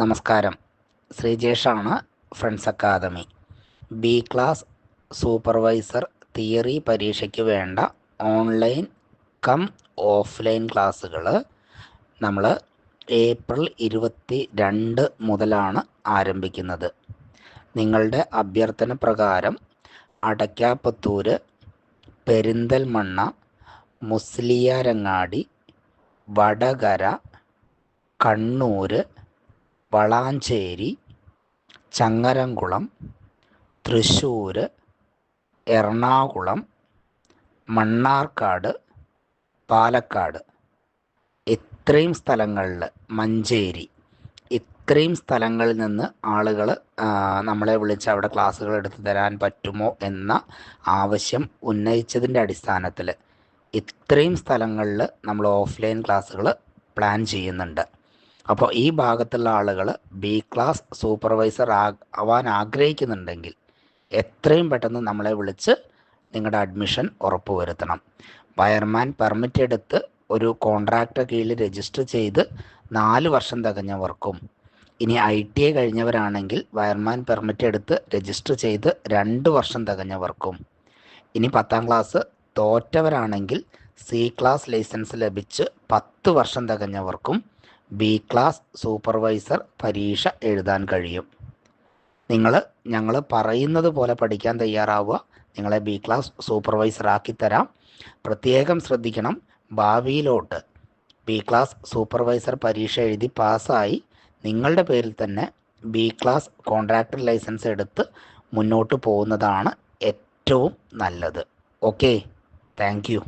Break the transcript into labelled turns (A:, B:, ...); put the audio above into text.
A: നമസ്കാരം. ശ്രീജേഷാണ്, friends academy. B class supervisor theory പരീക്ഷയ്ക്ക് വേണ്ട ഓൺലൈൻ കം ഓഫ്ലൈൻ ക്ലാസ്സുകൾ നമ്മൾ ഏപ്രിൽ 22 മുതലാണ് ആരംഭിക്കുന്നത്. നിങ്ങളുടെ അഭ്യർത്ഥന പ്രകാരം അടയ്ക്കാപ്പത്തൂർ, പെരിന്തൽമണ്ണ, മുസ്ലിയാരങ്ങാടി, വടകര, കണ്ണൂർ, വളാഞ്ചേരി, ചങ്ങരംകുളം, തൃശ്ശൂർ, എറണാകുളം, മണ്ണാർക്കാട്, പാലക്കാട്, ഇത്രയും സ്ഥലങ്ങളിൽ, മഞ്ചേരി, ഇത്രയും സ്ഥലങ്ങളിൽ നിന്ന് ആളുകൾ നമ്മളെ വിളിച്ച് അവിടെ ക്ലാസ്സുകൾ എടുത്തു തരാൻ പറ്റുമോ എന്ന ആവശ്യം ഉന്നയിച്ചതിൻ്റെ അടിസ്ഥാനത്തിൽ ഇത്രയും സ്ഥലങ്ങളിൽ നമ്മൾ ഓഫ്ലൈൻ ക്ലാസ്സുകൾ പ്ലാൻ ചെയ്യുന്നുണ്ട്. അപ്പോൾ ഈ ഭാഗത്തുള്ള ആളുകൾ ബി ക്ലാസ് സൂപ്പർവൈസർ ആവാൻ ആഗ്രഹിക്കുന്നുണ്ടെങ്കിൽ എത്രയും പെട്ടെന്ന് നമ്മളെ വിളിച്ച് നിങ്ങളുടെ അഡ്മിഷൻ ഉറപ്പുവരുത്തണം. വയർമാൻ പെർമിറ്റ് എടുത്ത് ഒരു കോൺട്രാക്റ്റ് കീഴിൽ രജിസ്റ്റർ ചെയ്ത് 4 വർഷം തികഞ്ഞവർക്കും, ഇനി ITI കഴിഞ്ഞവരാണെങ്കിൽ വയർമാൻ പെർമിറ്റ് എടുത്ത് രജിസ്റ്റർ ചെയ്ത് 2 വർഷം തികഞ്ഞവർക്കും, ഇനി 10ാം ക്ലാസ് തോറ്റവരാണെങ്കിൽ C ക്ലാസ് ലൈസൻസ് ലഭിച്ച് 10 വർഷം തികഞ്ഞവർക്കും ബി ക്ലാസ് സൂപ്പർവൈസർ പരീക്ഷ എഴുതാൻ കഴിയും. ഞങ്ങൾ പറയുന്നത് പോലെ പഠിക്കാൻ തയ്യാറാവുക. നിങ്ങളെ ബി ക്ലാസ് സൂപ്പർവൈസർ ആക്കിത്തരാം. പ്രത്യേകം ശ്രദ്ധിക്കണം, ഭാവിയിലോട്ട് ബി ക്ലാസ് സൂപ്പർവൈസർ പരീക്ഷ എഴുതി പാസ്സായി നിങ്ങളുടെ പേരിൽ തന്നെ ബി ക്ലാസ് കോൺട്രാക്ടർ ലൈസൻസ് എടുത്ത് മുന്നോട്ട് പോകുന്നതാണ് ഏറ്റവും നല്ലത്. Okay, thank you.